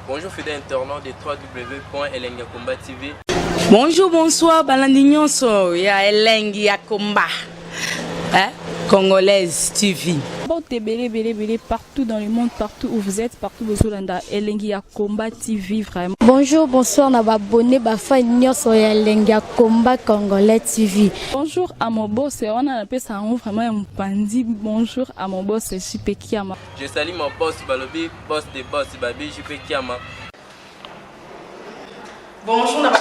Bonjour fidèles internautes de www.elengakomba TV. Bonjour, bonsoir, balandi nyonso ya Elengi ya Komba, Congolaise TV. Bon, belé partout dans le monde, partout où vous êtes, partout où vous êtes, Elengi ya Komba TV vraiment. Bonjour, bonsoir, na abonné bafa nyonso ya Elengi ya Komba Congolais TV. Bonjour à mon boss, on a appelé ça vraiment un pandi. Bonjour à mon boss, JP Kiama. Je salue mon boss Balobi, boss de boss Babi, JP Kiama. Bonjour, na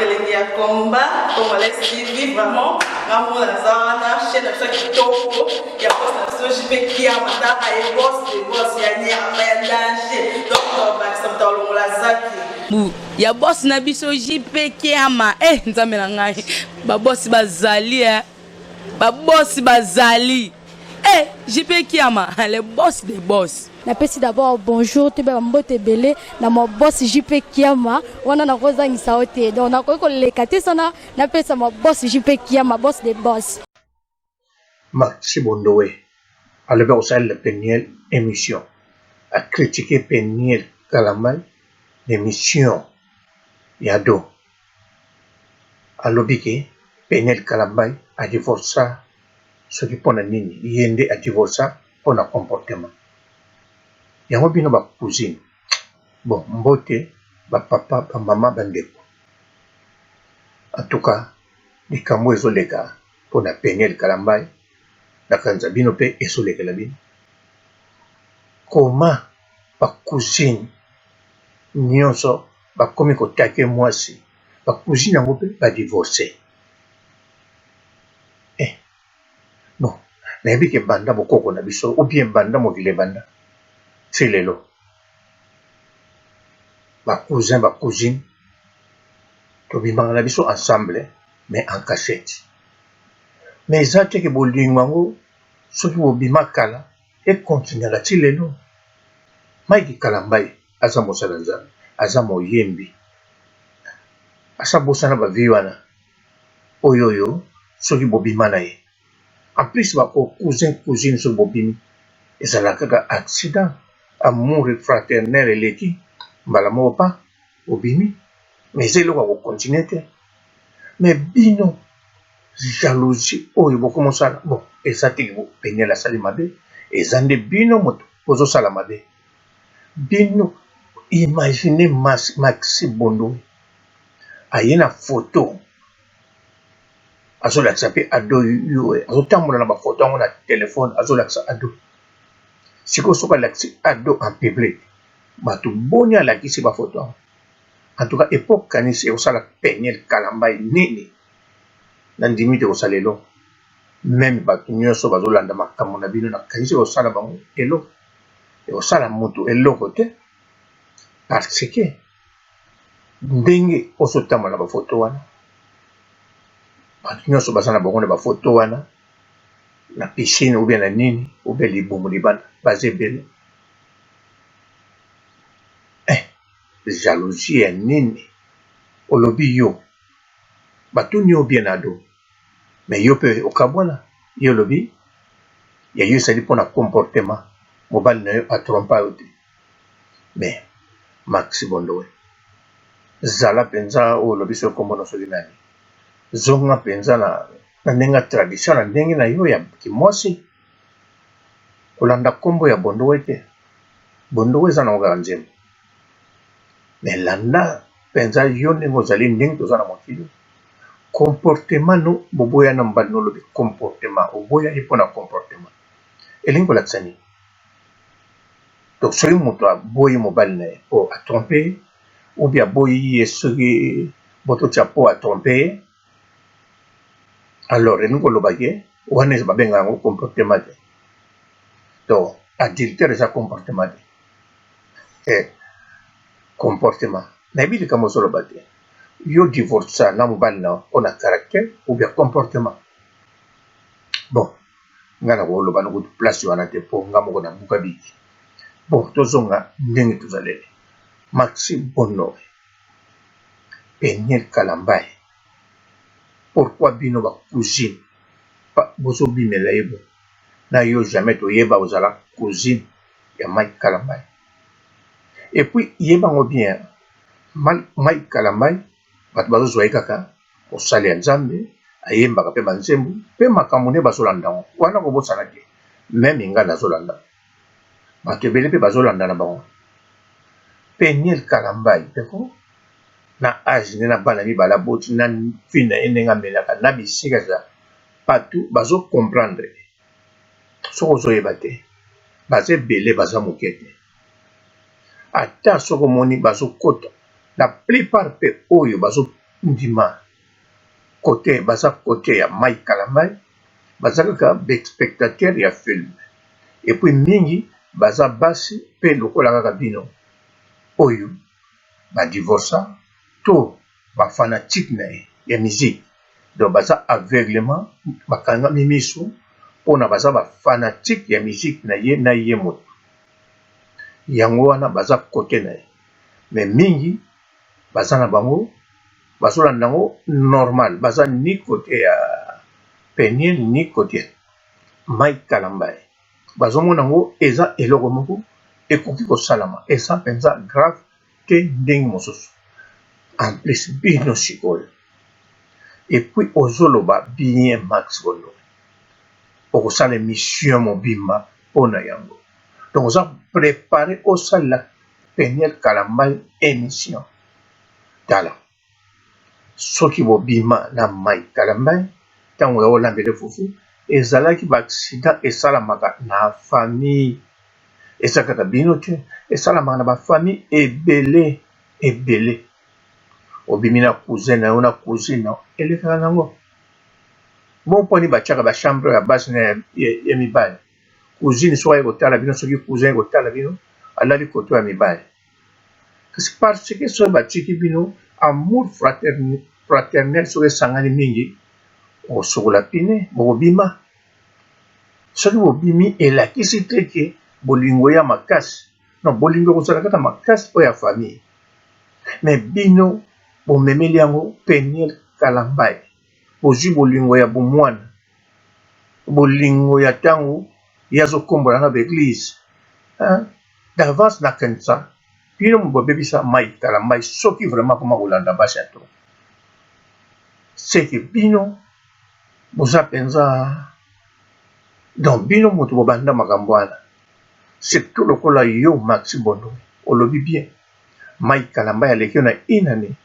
Elengi ya Komba Congolais TV vraiment. Ngamo na zana chaîne ça qui topo ya boss na JP Kiama ta ay boss de boss ya nya ya danger. Donc ba ça tolo la zaki. Ya boss na biso JP Kiama nzambe na ngai ba boss bazali ba boss bazali JP Kiama le boss des boss. Napesi d'abord bonjour te ba mbote belé na mo boss JP Kiama wana na kozangisa ote donc na ko lekate sana napesa mo boss JP Kiama boss des boss. Maxi Bondowe alobi osala Peniel émission a critiqué Peniel Kalamai l'émission Yado alobi ke Peniel Kalamai a divorcé ce qui pona nini yende a divorcé pona comportement yango bino ba cousine bon mbote ba papa ba mama bandeko en tout cas likambo ezoleka pona Peniel Kalamai na kanza bino pe ezolekela bino comment ba cousine nyonso bakomi kotake mwasi ba cousine yango pe ba divorcé non nayebi ke banda bokoko na biso ou bien banda mokili banda c'est lelo ba cousin ba cousine tobimaka na biso ensemble mais en cachette mais eza te ke bolingo yango soki bobima kala ekontinuaka ti lelo Mike Kalambai aza mosala nzambe aza moyembi asa bosana bavi wana oyoyo soki bobima na ye en plus bako cousine soki bobimi ezala kaka accident amour fraternel eleki mbala moko pa bobimi mais eza eloko ya kocontinue te mais bino jalousie oyo bokomosala bon eza teke Peniel asali mabe eza nde bino moto bozosala mabe bino imagine Maxi Bondowe aye na photo azolakisa mpe ado yo azotambola na bafoto yango na telefone azolakisa ado sikoyo soki alakisi ado en public bato boni alakisi bafoto yango en tout cas epoke kanisi ekosala Peniel Kalambai nini na ndimi te kosala elo même bato nyonso bazolanda makambo na bino na kanisi ekosala bango elo ekosala moto eloko te parce que ndenge ozotambola na bafoto wana bato nyonso baza na bango na bafoto wana na piscine ou bien na nini ou bien libumu libanda baza ebele jalousie ya nini olobi yo batuni yo bien ado mais yo mpe okabwana yo olobi ya yo ezali mpona comportement mobali na yo atrompa yo te mais Maxi Bondowe zala mpenza oyo olobi soki kombo na soki nani zonga mpenza na ndenge ya tradition na ndenge na yo ya kimwasi kolanda nkombo ya Bondowe te Bondowe eza nango kaka nzembo mais landa mpenza yo ndenge ozali ndenge toza na mokili comportement no boboya na mobali no olobi comportement oboya ye mpona comportement elingi kolakisa nini donc soki moto aboyi mobali na ye mpo atrompe ye ou bien aboyi ye soki bototia mpo atrompe ye alors elingi koloba ke wana babengaka yango comportement te donc adultère eza comportement te comportement nayebi likambo ozoloba te yo divorce na mobali na mpona caractère ou bien comportement bon nga na koloba na kutu place wana te mpo nga moko na buka biki bon tozonga ndenge tozalele Maxi Bondowe Peniel Kalambai pourquoi bino ba cousine bozobimela ye bo na yo jamais toyeba ozala cousine ya Mike Kalambai Et puis yebango bien mai kalambai bato bazozwa kaka mosali ya nzambe ayembaka mpe banzembo mpe makambo nde bazolanda ngo wana kobosana te meme ngai nazolanda bato ebele mpe bazolanda na bango. Peniel kalambai peko na age nde na bana mibale aboti na fille na ye ndenge amelaka na bisika za bato bazokomprendre soki ozoyeba te baza ebele baza moke te ata soki omoni bazokota la plupart mpe oyo bazondima kote baza kote ya mai kalambai baza kaka baspectateur ya film epuis mingi baza basi mpe lokola kaka bino oyo badivorsa to bafanatique na ye ya musique donc baza aveuglement bakangami miso mpona baza bafanatique ya musique na ye moto yango wana baza kote na ye mais mingi baza na bango bazolanda yango normal baza ni kote ya Peniel ni kote ya mai kalambai bazomona yango eza eloko moko ekoki kosalama eza mpenza grave te ndenge mosusu en plus bino sikoyo epuis ozoloba bien Max Bondo okosala émission mobimba mpona yango donc oza préparé osala Peniel kalambai émission tala soki bobima na mai kalambai ntango ya olambele fufu ezalaki baaccident esalamaka na famille eza kaka bino te esalamaka na bafamille ebele ebele obimi na cousin na yo na cousine na yo elekaka nango bon mponi batiaka bachambre ya basi na ya mibale cousine soki aye kotala bino soki cousin aye kotala bino alali koto ya mibale kasi parce que soki batiki bino amour fraternel soki esangani mingi osokola pine bokobima soki bobimi elakisi te ke bolingo ya makasi non bolingo kozala kaka makasi oyo ya famille mais bino bomemeli yango Peniel kalambai bozwi bolingo ya bomwana bolingo ya ntango ye azokombola na baeglise d'avance na kensa bino bobebisa mai kalambai soki vraiment koma kolanda basi ya to seke bino boza mpenza donc bino moto bobanda makambo wana surtout lokola yo Maxi Bondo olobi bien mai kalambai aleki yo na inane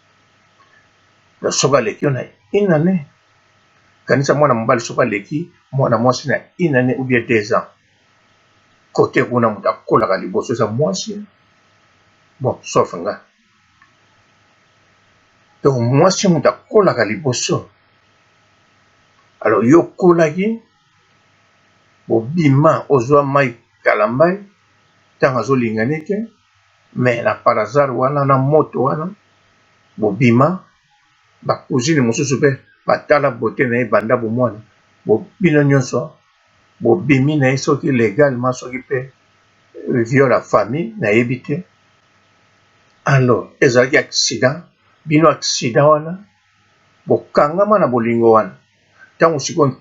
soki aleki yo na inane kanisa mwana mobali soki aleki mwana mwasi na inane ou bien 2 ans kote kuna moto akolaka liboso eza mwasi bon sauf nga donc mwasi moto akolaka liboso alors yo kolaki bobima ozwa mai kalambai ntango azolingani te mais na par hasard wana na moto wana bobima bacousine mosusu mpe batala bote na ye banda bomwana bino nyonso bobimi na ye soki légalement soki mpe viol ya famille nayebi te alors ezalaki accident bino accident wana bokangama na bolingo wana ntango sikoyo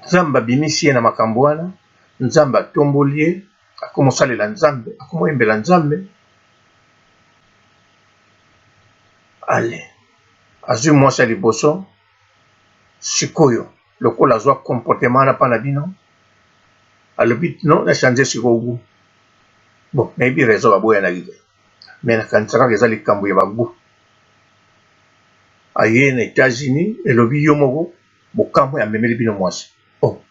nzambe abimisi ye na makambo wana nzambe atomboli ye akomosalela nzambe akomoyembela nzambe ale azwi mwasi ya liboso sikoyo lokola azwa comportement wana mpa na bino alobi non nachange sikoyo gu bon nayebi raison baboyanaki te mais nakanisa kaka eza likambo ya bagu aye na États-Unis elobi yo moko bokambo ya memeli bino mwasi oh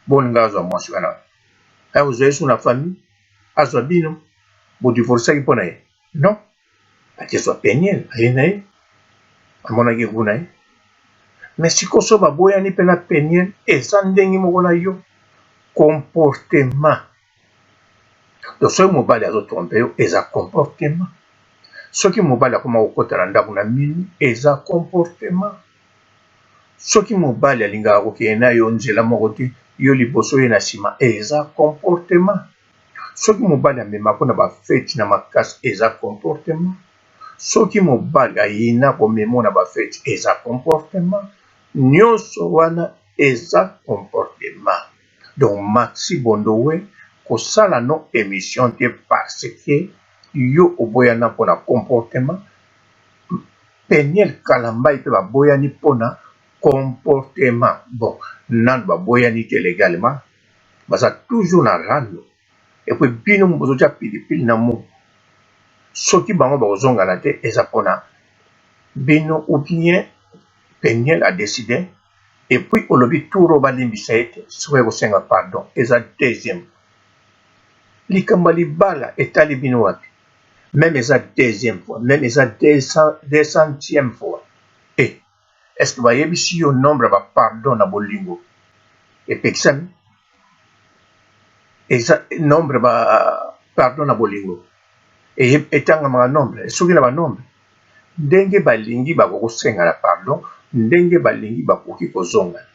bolinga azwa mwasi wana aya ozwa yesu na famille azwa bino bodivorcaki mpo na ye non akezwa Peniel aye na ye amonaki ngu na ye mais sikoso baboyani mpe na Peniel eza ndenge moko na yo comportement donc soki mobali azotrompe yo eza comportement soki mobali akoma kokota na ndako na mini eza comportement soki mobali alingaka kokende na yo nzela moko te yo liboso ye na nsima eza comportement soki mobali amemako na bafeti na makasi eza comportement soki mobali ayina komemo na bafeti eza comportement nyonso wana eza comportement donc Maxi Bondo we kosala no émission te parce que yo oboyana mpona comportement Peniel Kalambai pe baboyani mpona comportement bon nanu baboyani te légalement baza toujours na rando et puis bino bozotia pilipili na mo soki bango bakozongana te eza mpona bino ou bien Peniel a décidé et puis olobi turo balimbisa ye te soki ekosenga pardon eza deuxième likambo ya libala etali bino wapi même eza deuxième fois même eza 200e fois et est-ce que bayebisi yo nombre ya bapardon na bolingo epekisami eza nombre pardon na bolingo etangamaka nombre soki na banombre ndenge balingi bakokosenga pardon ndenge balingi bakoki kozongana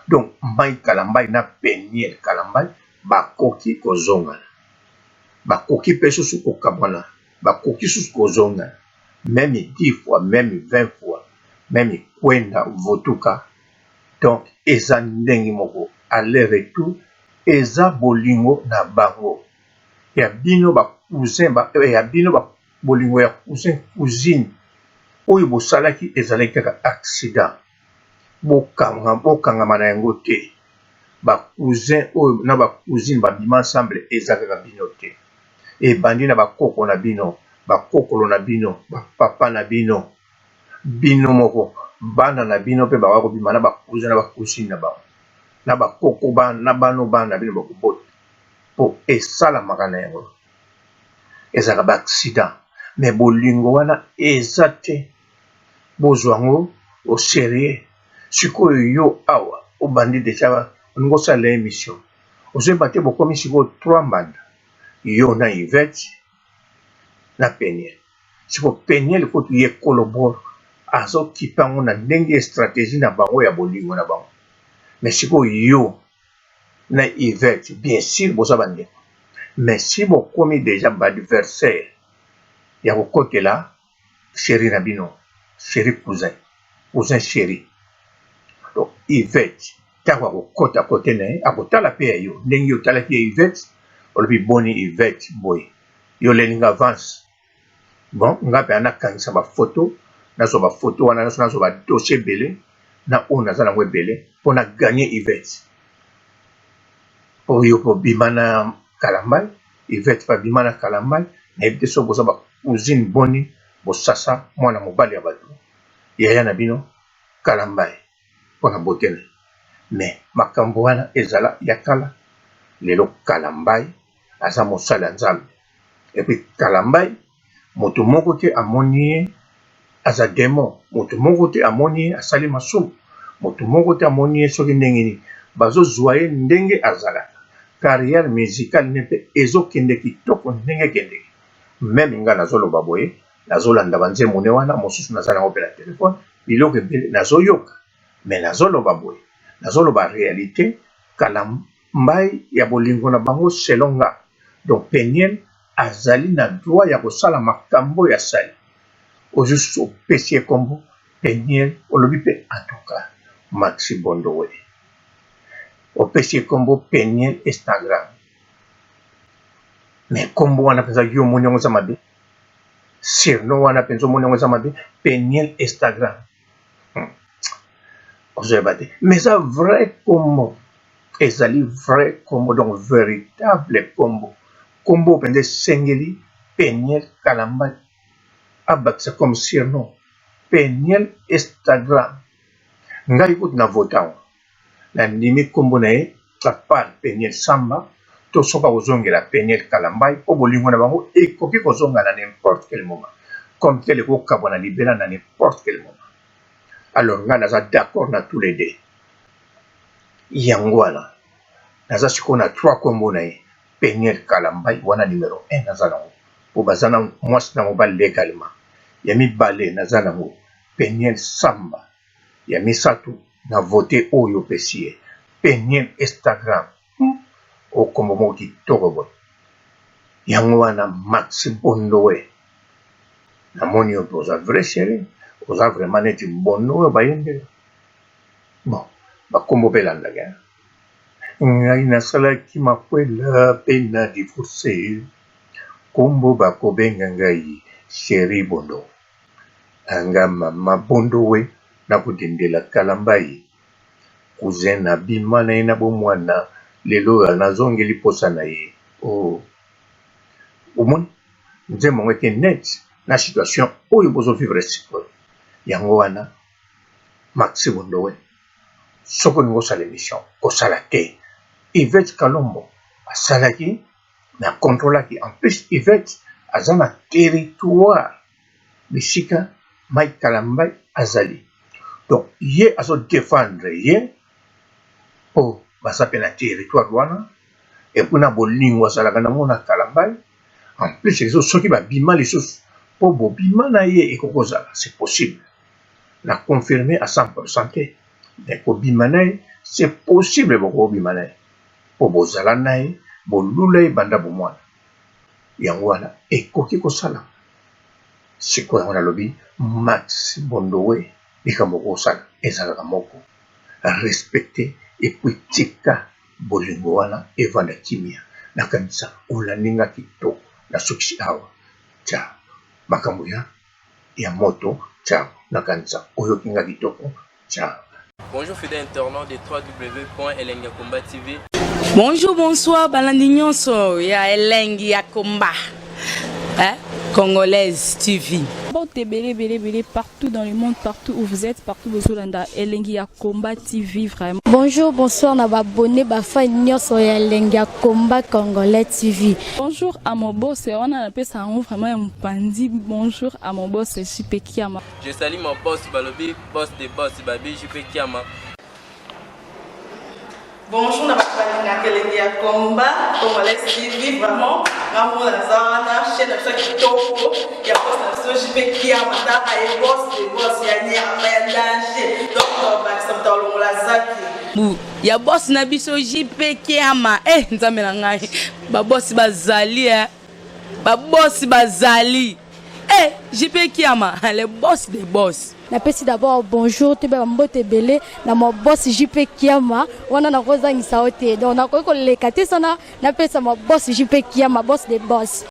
donc Mai Kalambai na Peniel Kalambai bakoki kozongana bakoki mpe susu kokabwana bakoki susu kozongana même 10 fois même 20 fois même kwenda votuka donc eza ndenge moko aller retour eza bolingo na bango ya bino cousin ya bino bolingo ya cousin cousine oyo bosalaki ezalaki kaka accident bokangama na yango te cousin oyo na cousine babima ensemble eza kaka bino te ebandi na bakoko na bino bakokolo na bino bapapa na bino bino moko bana na bino mpe baka kobima na cousin na cousine na bango na bakoko na bana na bino bakobota mpo esalamaka na yango ezalaka baaccident mais bolingo wana eza te bozwa yango au sérieux sikoyo yo awa obandi deja olingi osala émission ozoyeba te bokomi sikoyo 3 mbanda yo na Yvette na Peniel sikoyo Peniel koto ye kolobore azokipa yango na ndenge stratégie na bango ya bolingo na bango mais sikoyo yo na Yvette bien sûr boza bandeko mais si bokomi déjà baadversaire ya kokotela chéri na bino chéri cousin chéri donc Yvette ntango akokota kote na ye akotala mpe ya yo ndenge otalaki ya Yvette olobi boni Yvette boye yo lelinga avance bon nga mpe anakangisa bafoto nazwa bafoto wana nyonso nazwa badossier ebele na oyo naza nango ebele mpona gagner Yvette oyo kobima na Kalambai Yvette babima na Kalambai nayebi te soki boza bacousine boni bosasa mwana mobali ya bato yaya na bino Kalambai mpona botene mais makambo wana ezala ya kala lelo Kalambai aza mosali ya Nzambe epuis Kalambai moto moko te amoni ye aza démon moto moko te amoni ye asali masumu moto moko te amoni ye soki ndenge nini bazozwa ye ndenge azalaka carrière musicale ne mpe ezokende kitoko ndenge ekendeki meme nga nazoloba boye nazolanda banzembo ne wana mosusu naza nango mpe na telefone biloko ebele nazoyoka mais nazoloba boye nazoloba réalité Kalambai ya bolingo na bango selon nga donc Peniel azali na droit ya kosala makambo ya sali ozusu opesi ye kombo Peniel olobi mpe en tout cas Maxi Bondowe opesi ye kombo Peniel Instagram mais kombo wana mpenza yo omoni yango eza mabe surnom wana mpenza omoni yango eza mabe Peniel Instagram ozoyeba te mais eza vrai kombo ezali vrai kombo donc véritable kombo mpenza esengeli Peniel Kalambai abakisa comme surnom Peniel Instagram ngai kutu na votango nandimi kombo na ye apart Peniel Samba to soki akozongela Peniel Kalambai mpo bolingo na bango ekoki kozonga na n'importe quel moment comme tel ekokabwa na libela na n'importe quel moment alors ngai naza d'accord na tous les deux yango wana naza sikoyo na 3 kombo na ye Peniel Kalambai wana numéro 1 naza nango mpo baza na mwasi na mobali légalement ya mibale naza nango Peniel Samba ya misato na vote oyo opesi ye Peniel Instagram okombo moko kitoko boye yango wana Maxi Bondowe namoni yo mpe oza vrai chéri oza vraiment neti Bondowe bayembela bon bakombo mpe elandaka ngai nasalaki makwela mpe na divorce kombo bakobenga ngai Chéri Bondo. Anga mama Bondo we na kudindela kalambai. Cousin na bima na ina bomwana lelo nazongeli posa na ye. Oh. Omoni nze mongeke net na situation oyo bozo vivre sikoyo. Yango wana Maxi Bondo we. Soko ngo sala émission ko sala te. Yvette Kalombo asalaki na contrôlaki en plus Yvette azana territoire bisika Mike Kalambai azali. Donc ye azo défendre ye po basape na territoire wana et pour na bolingo asalaka na mona Kalambai en plus les autres soki ba bima les choses po bo bima na ye ekokozala c'est possible la confirmer à 100%. Mais pour bima na ye c'est possible boko bima na ye po bozala na ye bolula ye banda bomwana yango wana ekoki kosala sikoyo yango nalobi Max Bondo we likambo kosala ezalaka moko respecter et puis tika bolingo wana evanda kimia nakanisa olaninga kitoko na soki awa ciao makambo ya moto ciao nakanisa oyokinga kitoko ciao. Bonjour fidèles internautes de www.elengiakomba TV. Bonjour, bonsoir, balandi nyonso ya Elengi ya Komba, Congolaise TV. Belé, partout dans le monde, partout où vous êtes, partout où vous êtes, Elengi ya Komba TV, vraiment. Bonjour, bonsoir, na babonné, bafa nyonso ya Elengi ya Komba Congolais TV. Bonjour à mon boss, on a appelé ça vraiment un pandi. Bonjour à mon boss, JP Kiama. Je salue mon boss Balobi, boss des boss, Babi JP Kiama. Bonjour, na Elengi ya Komba Congolais TV, vraiment ngamu la zana chaîne de chaque kitoko ya boss na JP Kiama ta ay boss de boss ya nyama ya danger donc ba samta longola zaki ya boss na biso JP Kiama nzambe na ngai ba boss bazali ba boss bazali JP Kiama le boss des boss. Napesi d'abord bonjour te ba mbote belé na mo boss JP Kiama wana na kozangisa ote donc na ko lekate sana napesa mo boss JP Kiama boss des boss.